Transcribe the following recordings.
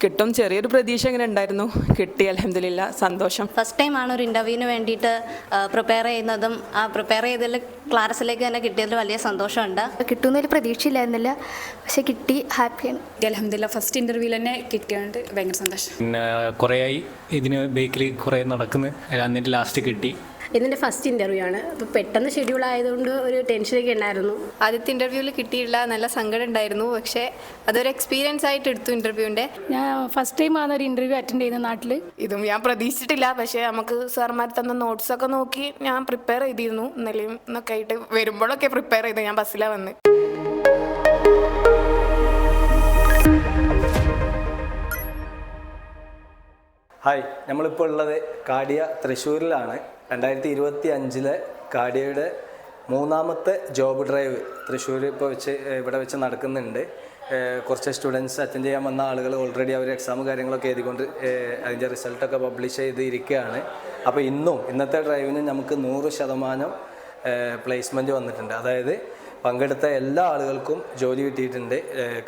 കിട്ടും ചെറിയൊരു പ്രതീക്ഷ ഇങ്ങനെ ഉണ്ടായിരുന്നു. കിട്ടി, അൽഹംദുലില്ലാ, സന്തോഷം. ഫസ്റ്റ് ടൈമാണ് ഒരു ഇൻ്റർവ്യൂവിന് വേണ്ടിയിട്ട് പ്രിപ്പയർ ചെയ്യുന്നതും ആ പ്രിപ്പയർ ചെയ്തതിൽ ക്ലാസ്സിലേക്ക് തന്നെ കിട്ടിയതിൽ വലിയ സന്തോഷമുണ്ട്. കിട്ടുന്നതിൽ പ്രതീക്ഷയില്ലായിരുന്നില്ല, പക്ഷേ കിട്ടി, ഹാപ്പിയാണ്. അൽഹംദുലില്ലാ ഫസ്റ്റ് ഇൻ്റർവ്യൂവിൽ തന്നെ കിട്ടിയത് ഭയങ്കര സന്തോഷം. പിന്നെ കുറേയായി ഇതിന് ബേക്കിൽ കുറേ നടക്കുന്നു, എന്നിട്ട് ലാസ്റ്റ് കിട്ടി. ഇതിൻ്റെ ഫസ്റ്റ് ഇൻ്റർവ്യൂ ആണ്. അപ്പോൾ പെട്ടെന്ന് ഷെഡ്യൂൾ ആയതുകൊണ്ട് ഒരു ടെൻഷനൊക്കെ ഉണ്ടായിരുന്നു. ആദ്യത്തെ ഇൻ്റർവ്യൂവിൽ കിട്ടിയില്ല, നല്ല സങ്കടം ഉണ്ടായിരുന്നു. പക്ഷേ അതൊരു എക്സ്പീരിയൻസ് ആയിട്ട് എടുത്തു ഇൻ്റർവ്യൂവിൻ്റെ. ഞാൻ ഫസ്റ്റ് ടൈമാണ് ഒരു ഇൻ്റർവ്യൂ അറ്റൻഡ് ചെയ്യുന്ന നാട്ടിൽ. ഇതും ഞാൻ പ്രതീക്ഷിച്ചിട്ടില്ല. പക്ഷേ നമുക്ക് സാർമാർ തന്ന നോട്ട്സൊക്കെ നോക്കി ഞാൻ പ്രിപ്പയർ ചെയ്തിരുന്നു. ഇന്നലെയും എന്നൊക്കെ ആയിട്ട് വരുമ്പോഴൊക്കെ പ്രിപ്പയർ ചെയ്ത് ഞാൻ ബസ്സിലാണ് വന്ന്. ഹായ്, നമ്മളിപ്പോൾ ഉള്ളത് കാഡിയ തൃശ്ശൂരിലാണ്. 2025 കാഡിയയുടെ 3ാമത്തെ ജോബ് ഡ്രൈവ് തൃശ്ശൂർ ഇവിടെ വെച്ച് നടക്കുന്നുണ്ട്. കുറച്ച് സ്റ്റുഡൻസ് അറ്റൻഡ് ചെയ്യാൻ വന്ന ആളുകൾ ഓൾറെഡി അവർ എക്സാമും കാര്യങ്ങളൊക്കെ എഴുതിക്കൊണ്ട് അതിൻ്റെ റിസൾട്ടൊക്കെ പബ്ലിഷ് ചെയ്ത് ഇരിക്കുകയാണ്. അപ്പോൾ ഇന്നത്തെ ഡ്രൈവിന് നമുക്ക് 100% പ്ലേസ്മെൻറ്റ് വന്നിട്ടുണ്ട്. അതായത് പങ്കെടുത്ത എല്ലാ ആളുകൾക്കും ജോലി കിട്ടിയിട്ടുണ്ട്.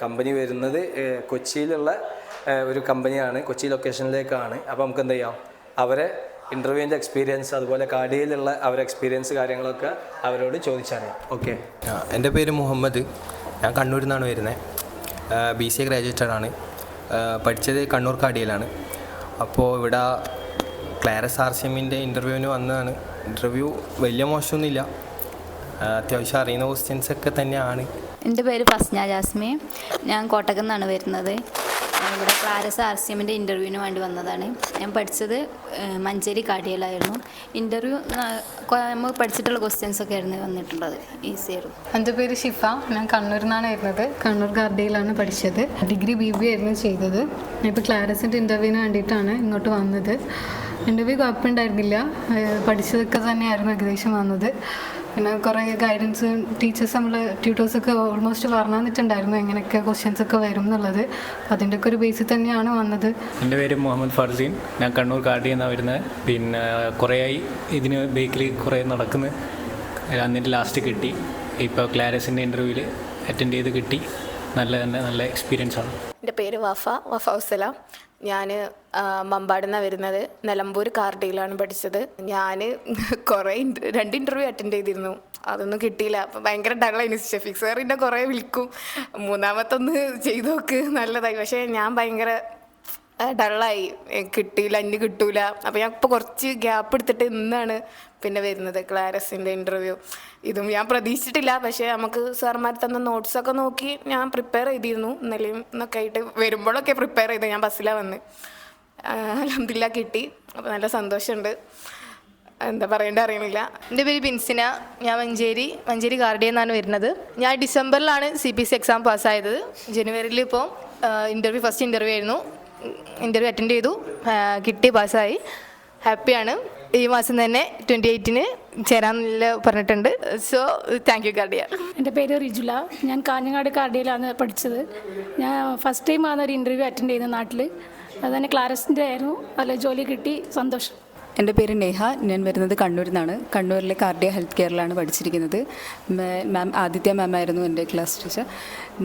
കമ്പനി വരുന്നത് കൊച്ചിയിലുള്ള ഒരു കമ്പനിയാണ്, കൊച്ചി ലൊക്കേഷനിലേക്കാണ്. അപ്പോൾ നമുക്ക് എന്ത് ചെയ്യാം, അവരെ ഇൻ്റർവ്യൂവിൻ്റെ എക്സ്പീരിയൻസ്, അതുപോലെ കാഡിയയിലുള്ള അവരെ എക്സ്പീരിയൻസ് കാര്യങ്ങളൊക്കെ അവരോട് ചോദിച്ചറിയാം. ഓക്കെ. എൻ്റെ പേര് മുഹമ്മദ്, ഞാൻ കണ്ണൂരിൽ നിന്നാണ് വരുന്നത്. BCA ഗ്രാജുവേറ്റഡ് ആണ്. പഠിച്ചത് കണ്ണൂർ കാഡിയയിലാണ്. അപ്പോൾ ഇവിടെ ക്ലാരസ് RCMൻ്റെ ഇൻ്റർവ്യൂവിന് വന്നതാണ്. ഇൻ്റർവ്യൂ വലിയ മോശമൊന്നുമില്ല, അത്യാവശ്യം അറിയുന്ന ക്വസ്റ്റ്യൻസൊക്കെ തന്നെയാണ്. എൻ്റെ പേര് ഫസ്ന ജാസ്മി, ഞാൻ കോട്ടകത്ത് നിന്നാണ് വരുന്നത്. ഇവിടെ ക്ലാരസ് RCMൻ്റെ ഇൻ്റർവ്യൂവിന് വേണ്ടി വന്നതാണ്. ഞാൻ പഠിച്ചത് മഞ്ചേരി കാഡിയയിലായിരുന്നു. ഇൻ്റർവ്യൂ നമ്മൾ പഠിച്ചിട്ടുള്ള ക്വസ്റ്റ്യൻസൊക്കെ ആയിരുന്നു വന്നിട്ടുള്ളത്, ഈസി ആയിരുന്നു. എൻ്റെ പേര് ഷിഫ, ഞാൻ കണ്ണൂരിൽ നിന്നാണ് വരുന്നത്. കണ്ണൂർ കാഡിയയിലാണ് പഠിച്ചത്. ഡിഗ്രി BBA ആയിരുന്നു ചെയ്തത്. ഇപ്പോൾ ക്ലാരസിൻ്റെ ഇൻ്റർവ്യൂവിന് വേണ്ടിയിട്ടാണ് ഇങ്ങോട്ട് വന്നത്. ഇൻ്റർവ്യൂ കുഴപ്പമുണ്ടായിരുന്നില്ല, പഠിച്ചതൊക്കെ തന്നെയായിരുന്നു ഏകദേശം വന്നത്. പിന്നെ കുറേ ഗൈഡൻസ് ടീച്ചേഴ്സ്, നമ്മൾ ട്യൂട്ടേഴ്സൊക്കെ ഓൾമോസ്റ്റ് പറഞ്ഞു തന്നിട്ടുണ്ടായിരുന്നു എങ്ങനെയൊക്കെ ക്വസ്റ്റ്യൻസൊക്കെ വരും എന്നുള്ളത്. അതിൻ്റെയൊക്കെ ഒരു ബേസിൽ തന്നെയാണ് വന്നത്. എൻ്റെ പേര് മുഹമ്മദ് ഫർസീൻ, ഞാൻ കണ്ണൂർ കാഡിയിൽ നിന്നാണ് വരുന്നത്. പിന്നെ കുറേയായി ഇതിന് ബേക്കിൽ കുറേ നടക്കുന്നു, എന്നിട്ട് ലാസ്റ്റ് കിട്ടി. ഇപ്പോൾ ക്ലാരസിൻ്റെ ഇൻ്റർവ്യൂവിൽ അറ്റൻഡ് ചെയ്ത് കിട്ടി. നല്ല എക്സ്പീരിയൻസ് ആണ്. എൻ്റെ പേര് വഫ ഹൗസല. ഞാൻ മമ്പാട് നിന്നാണ് വരുന്നത്. നിലമ്പൂർ കാർഡിയിലാണ് പഠിച്ചത്. ഞാൻ കുറേ 2 ഇൻ്റർവ്യൂ അറ്റൻഡ് ചെയ്തിരുന്നു, അതൊന്നും കിട്ടിയില്ല. അപ്പം ഭയങ്കര ഡള്ളായിരുന്നു. ഷെഫീഖ് സാറിൻ്റെ കുറേ വിളിക്കും, 3ാമത്തൊന്ന് ചെയ്ത് നോക്ക് നല്ലതായി. പക്ഷേ ഞാൻ ഭയങ്കര ഡള്ളായി, കിട്ടിയില്ല, ഇനി കിട്ടൂല. അപ്പോൾ ഞാൻ ഇപ്പോൾ കുറച്ച് ഗ്യാപ്പ് എടുത്തിട്ട് ഇന്നാണ് പിന്നെ വരുന്നത് ക്ലാരസിൻ്റെ ഇൻ്റർവ്യൂ. ഇതും ഞാൻ പ്രതീക്ഷിച്ചിട്ടില്ല. പക്ഷേ നമുക്ക് സാർമാർ തന്ന നോട്ട്സൊക്കെ നോക്കി ഞാൻ പ്രിപ്പയർ ചെയ്തിരുന്നു. ഇന്നലെയും എന്നൊക്കെ ആയിട്ട് വരുമ്പോഴൊക്കെ പ്രിപ്പയർ ചെയ്ത് ഞാൻ ബസ്സിലാണ് വന്ന്. അൽഹംദുലില്ലാ കിട്ടി. അപ്പോൾ നല്ല സന്തോഷമുണ്ട്, എന്താ പറയേണ്ട അറിയണില്ല. എൻ്റെ പേര് ബിൻസിന, ഞാൻ മഞ്ചേരി കാർഡിയിൽ നിന്നാണ് വരുന്നത്. ഞാൻ ഡിസംബറിലാണ് CPC എക്സാം പാസ്സായത്. ജനുവരിയിൽ ഇപ്പോൾ ഫസ്റ്റ് ഇൻ്റർവ്യൂ ആയിരുന്നു. ഇൻ്റർവ്യൂ അറ്റൻഡ് ചെയ്തു, കിട്ടി, പാസ്സായി, ഹാപ്പിയാണ്. ഈ മാസം തന്നെ 28-ന് ചേരാമെന്നില്ല പറഞ്ഞിട്ടുണ്ട്. So thank you cardia. എൻ്റെ പേര് റിജുല, ഞാൻ കാഞ്ഞങ്ങാട് കാർഡിയയിലാണ് പഠിച്ചത്. ഞാൻ ഫസ്റ്റ് ടൈമാണ് ഒരു ഇൻ്റർവ്യൂ അറ്റൻഡ് ചെയ്യുന്ന നാട്ടിൽ. അത് തന്നെ ക്ലാരസിൻ്റെ ആയിരുന്നു. അതിൽ ജോലി കിട്ടി, സന്തോഷം. എൻ്റെ പേര് നേഹ, ഞാൻ വരുന്നത് കണ്ണൂരിൽ നിന്നാണ്. കണ്ണൂരിലെ കാർഡിയ ഹെൽത്ത് കെയറിലാണ് പഠിച്ചിരിക്കുന്നത്. മാം ആദിത്യ മാം ആയിരുന്നു എൻ്റെ ക്ലാസ് ടീച്ചർ.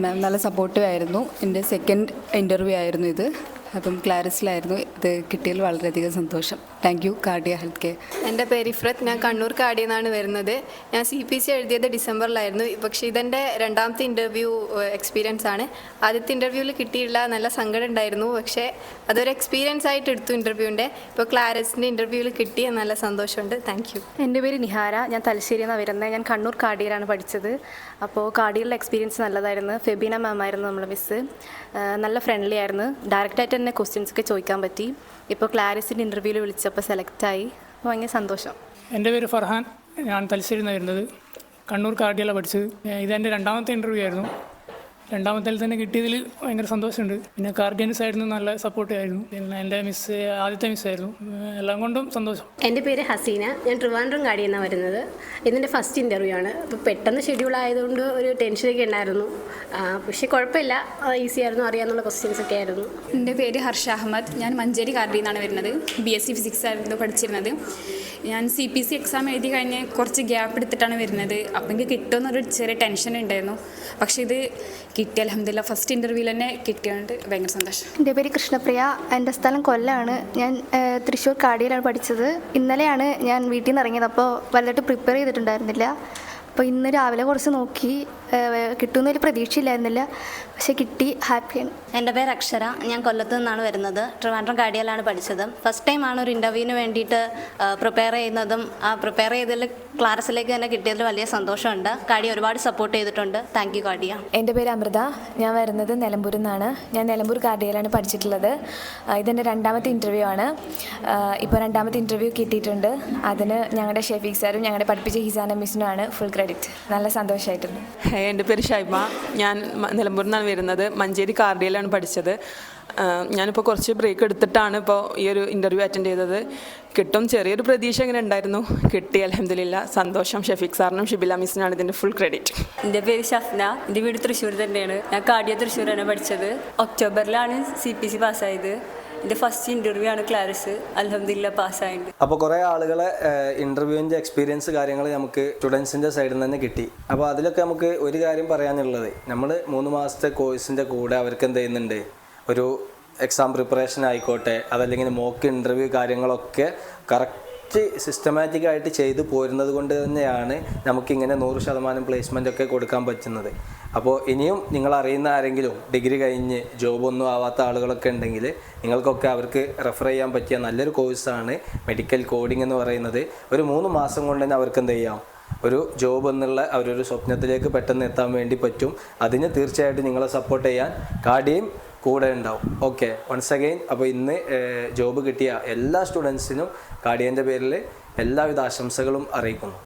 മാം നല്ല സപ്പോർട്ടീവ് ആയിരുന്നു. എൻ്റെ സെക്കൻഡ് ഇൻ്റർവ്യൂ ആയിരുന്നു ഇത്. അപ്പം ക്ലാരസിലായിരുന്നു. ഇത് കിട്ടിയതിൽ വളരെയധികം സന്തോഷം. Thank you cardia health care. എൻ്റെ പേര് ഇഫ്രത്ത്, ഞാൻ കണ്ണൂർ കാർഡിയിൽ നിന്നാണ് വരുന്നത്. ഞാൻ CPC എഴുതിയത് ഡിസംബറിലായിരുന്നു. പക്ഷേ ഇതെൻ്റെ 2ാമത്തെ ഇൻ്റർവ്യൂ എക്സ്പീരിയൻസ് ആണ്. ആദ്യത്തെ ഇൻ്റർവ്യൂവിൽ കിട്ടിയില്ല, നല്ല സങ്കടം ഉണ്ടായിരുന്നു. പക്ഷേ അതൊരു എക്സ്പീരിയൻസ് ആയിട്ട് എടുത്തു ഇൻ്റർവ്യൂവിൻ്റെ. ഇപ്പോൾ ക്ലാരസിൻ്റെ ഇൻ്റർവ്യൂവിൽ കിട്ടിയ നല്ല സന്തോഷമുണ്ട്. Thank you. എൻ്റെ പേര് നിഹാര, ഞാൻ തലശ്ശേരിയിൽ നിന്നാണ് വരുന്നത്. ഞാൻ കണ്ണൂർ കാഡിയയിലാണ് പഠിച്ചത്. അപ്പോൾ കാഡിയയിലെ എക്സ്പീരിയൻസ് നല്ലതായിരുന്നു. ഫെബീന മാം ആയിരുന്നു നമ്മുടെ മിസ്സ്. നല്ല ഫ്രണ്ട്ലി ആയിരുന്നു. ഡയറക്റ്റായിട്ട് തന്നെ ക്വസ്റ്റ്യൻസ് ഒക്കെ ചോദിക്കാൻ പറ്റി. ഇപ്പോൾ ക്ലാരസിൻ്റെ ഇൻ്റർവ്യൂവിൽ വിളിച്ചപ്പോൾ സെലക്റ്റായി. അപ്പോൾ ഭയങ്കര സന്തോഷം. എൻ്റെ പേര് ഫർഹാൻ, ഞാൻ തലശ്ശേരിയിൽ നിന്നാണ് വരുന്നത്. കണ്ണൂർ കാർഡിയയിലാണ് പഠിച്ചത്. ഇതെൻ്റെ 2ാമത്തെ ഇൻ്റർവ്യൂ ആയിരുന്നു. 2ാമത്തേൽ തന്നെ കിട്ടിയതിൽ ഭയങ്കര സന്തോഷമുണ്ട്. പിന്നെ കാർഡിയൻ സൈഡിൽ നിന്ന് നല്ല സപ്പോർട്ട് ആയിരുന്നു. പിന്നെ എൻ്റെ ആദ്യത്തെ മിസ്സായിരുന്നു. എല്ലാം കൊണ്ടും സന്തോഷം. എൻ്റെ പേര് ഹസീന, ഞാൻ ട്രിവാൻഡ്രം കാഡിയിൽ നിന്നാണ് വരുന്നത്. ഇതിൻ്റെ ഫസ്റ്റ് ഇൻ്റർവ്യൂ ആണ്. അപ്പോൾ പെട്ടെന്ന് ഷെഡ്യൂൾ ആയതുകൊണ്ട് ഒരു ടെൻഷനൊക്കെ ഉണ്ടായിരുന്നു. പക്ഷേ കുഴപ്പമില്ല, ഈസി ആയിരുന്നു, അറിയാവുന്ന ക്വസ്റ്റ്യൻസ് ഒക്കെ ആയിരുന്നു. എൻ്റെ പേര് ഹർഷ അഹമ്മദ്, ഞാൻ മഞ്ചേരി കാർഡിയിൽ നിന്നാണ് വരുന്നത്. BSc ഫിസിക്സ് ആയിരുന്നു പഠിച്ചിരുന്നത്. ഞാൻ CPC എക്സാം എഴുതി കഴിഞ്ഞ് കുറച്ച് ഗ്യാപ്പ് എടുത്തിട്ടാണ് വരുന്നത്. അപ്പോൾ എനിക്ക് കിട്ടുമെന്നൊരു ചെറിയ ടെൻഷൻ ഉണ്ടായിരുന്നു. പക്ഷേ ഇത് കിട്ടി, അൽഹംദുലില്ലാ. ഫസ്റ്റ് ഇൻ്റർവ്യൂവിൽ തന്നെ കിട്ടിയതുകൊണ്ട് ഭയങ്കര സന്തോഷം. എൻ്റെ പേര് കൃഷ്ണപ്രിയ. എൻ്റെ സ്ഥലം കൊല്ലമാണ്. ഞാൻ തൃശ്ശൂർ കാടിയിലാണ് പഠിച്ചത്. ഇന്നലെയാണ് ഞാൻ വീട്ടിൽ നിന്ന് ഇറങ്ങിയത്. അപ്പോൾ വലുതായിട്ട് പ്രിപ്പയർ ചെയ്തിട്ടുണ്ടായിരുന്നില്ല. അപ്പോൾ ഇന്ന് രാവിലെ കുറച്ച് നോക്കി, കിട്ടുമെന്നൊരു പ്രതീക്ഷയില്ലായിരുന്നില്ല, പക്ഷേ കിട്ടി. ഹാപ്പിയാണ്. എൻ്റെ പേര് അക്ഷര. ഞാൻ കൊല്ലത്ത് നിന്നാണ് വരുന്നത്. ട്രിവാൻഡ്രം കാടിയിലാണ് പഠിച്ചത്. ഫസ്റ്റ് ടൈമാണ് ഒരു ഇൻ്റർവ്യൂവിന് വേണ്ടിയിട്ട് പ്രിപ്പയർ ചെയ്യുന്നതും ആ പ്രിപ്പയർ ചെയ്തതിൽ ക്ലാസ്സിലേക്ക് തന്നെ കിട്ടിയതിൽ വലിയ സന്തോഷമുണ്ട്. കാടിയ ഒരുപാട് സപ്പോർട്ട് ചെയ്തിട്ടുണ്ട്. താങ്ക് യു കാടിയ. എൻ്റെ പേര് അമൃത. ഞാൻ വരുന്നത് നിലമ്പൂരിൽ നിന്നാണ്. ഞാൻ നിലമ്പൂർ കാർഡിയയിലാണ് പഠിച്ചിട്ടുള്ളത്. ഇതെൻ്റെ രണ്ടാമത്തെ ഇൻ്റർവ്യൂ ആണ്. ഇപ്പോൾ രണ്ടാമത്തെ ഇൻ്റർവ്യൂ കിട്ടിയിട്ടുണ്ട്. അതിന് ഞങ്ങളുടെ ഷെഫീഖ് സാറും ഞങ്ങളുടെ പഠിപ്പിച്ച ഹിസാന മിസ്സിനുമാണ് ഫുൾ ക്രെഡിറ്റ്. നല്ല സന്തോഷമായിട്ടുണ്ട്. എൻ്റെ പേര് ഷൈബ. ഞാൻ നിലമ്പൂരിൽ നിന്നാണ് വരുന്നത്. മഞ്ചേരി കാർഡിയയിലാണ് പഠിച്ചത്. ഞാനിപ്പോൾ കുറച്ച് ബ്രേക്ക് എടുത്തിട്ടാണ് ഇപ്പോൾ ഈ ഒരു ഇൻ്റർവ്യൂ അറ്റൻഡ് ചെയ്തത്. കിട്ടും ചെറിയൊരു പ്രതീക്ഷ ഇങ്ങനെ ഉണ്ടായിരുന്നു. കിട്ടി, അൽഹംദുലില്ലാ. സന്തോഷം. ഷെഫീഖ് സാറിനും ഷിബില മിസ്സിനാണ് ഇതിൻ്റെ ഫുൾ ക്രെഡിറ്റ്. എൻ്റെ പേര് ഷഫ്ന. എൻ്റെ വീട് തൃശ്ശൂർ തന്നെയാണ്. ഞാൻ കാർഡിയ തൃശ്ശൂരാണ് പഠിച്ചത്. ഒക്ടോബറിലാണ് CPC പാസ്സായത്. എൻ്റെ ഫസ്റ്റ് ഇൻ്റർവ്യൂ ആണ് ക്ലാരസ്. അൽഹംദുലില്ലാ പാസ്സായിട്ടുണ്ട്. അപ്പോൾ കുറേ ആളുകളെ ഇൻ്റർവ്യൂവിൻ്റെ എക്സ്പീരിയൻസ് കാര്യങ്ങൾ നമുക്ക് സ്റ്റുഡൻസിൻ്റെ സൈഡിൽ നിന്ന് തന്നെ കിട്ടി. അപ്പോൾ അതിലൊക്കെ നമുക്ക് ഒരു കാര്യം പറയാനുള്ളത്, നമ്മൾ 3 മാസത്തെ കോഴ്സിൻ്റെ കൂടെ അവർക്ക് എന്ത് ചെയ്യുന്നുണ്ട്, ഒരു എക്സാം പ്രിപ്പറേഷൻ ആയിക്കോട്ടെ, അതല്ലെങ്കിൽ മോക്ക് ഇൻ്റർവ്യൂ കാര്യങ്ങളൊക്കെ കറക്റ്റ് സിസ്റ്റമാറ്റിക്കായിട്ട് ചെയ്തു പോരുന്നത് കൊണ്ട് തന്നെയാണ് നമുക്കിങ്ങനെ 100% പ്ലേസ്മെൻ്റ് ഒക്കെ കൊടുക്കാൻ പറ്റുന്നത്. അപ്പോൾ ഇനിയും നിങ്ങൾ അറിയുന്ന ആരെങ്കിലും ഡിഗ്രി കഴിഞ്ഞ് ജോബൊന്നും ആവാത്ത ആളുകളൊക്കെ ഉണ്ടെങ്കിൽ നിങ്ങൾക്കൊക്കെ അവർക്ക് റെഫർ ചെയ്യാൻ പറ്റിയ നല്ലൊരു കോഴ്സാണ് മെഡിക്കൽ കോഡിംഗ് എന്ന് പറയുന്നത്. ഒരു 3 മാസം കൊണ്ട് തന്നെ അവർക്ക് എന്ത് ചെയ്യാം, ഒരു ജോബ് എന്നുള്ള അവരൊരു സ്വപ്നത്തിലേക്ക് പെട്ടെന്ന് എത്താൻ വേണ്ടി പറ്റും. അതിന് തീർച്ചയായിട്ടും നിങ്ങളെ സപ്പോർട്ട് ചെയ്യാൻ കാടിയും കൂടെ ഉണ്ടാവും. Okay, once again. അപ്പോൾ ഇന്ന് ജോബ് കിട്ടിയ എല്ലാ സ്റ്റുഡൻസിനും കാടിയൻ്റെ പേരിൽ എല്ലാവിധ ആശംസകളും അറിയിക്കുന്നു.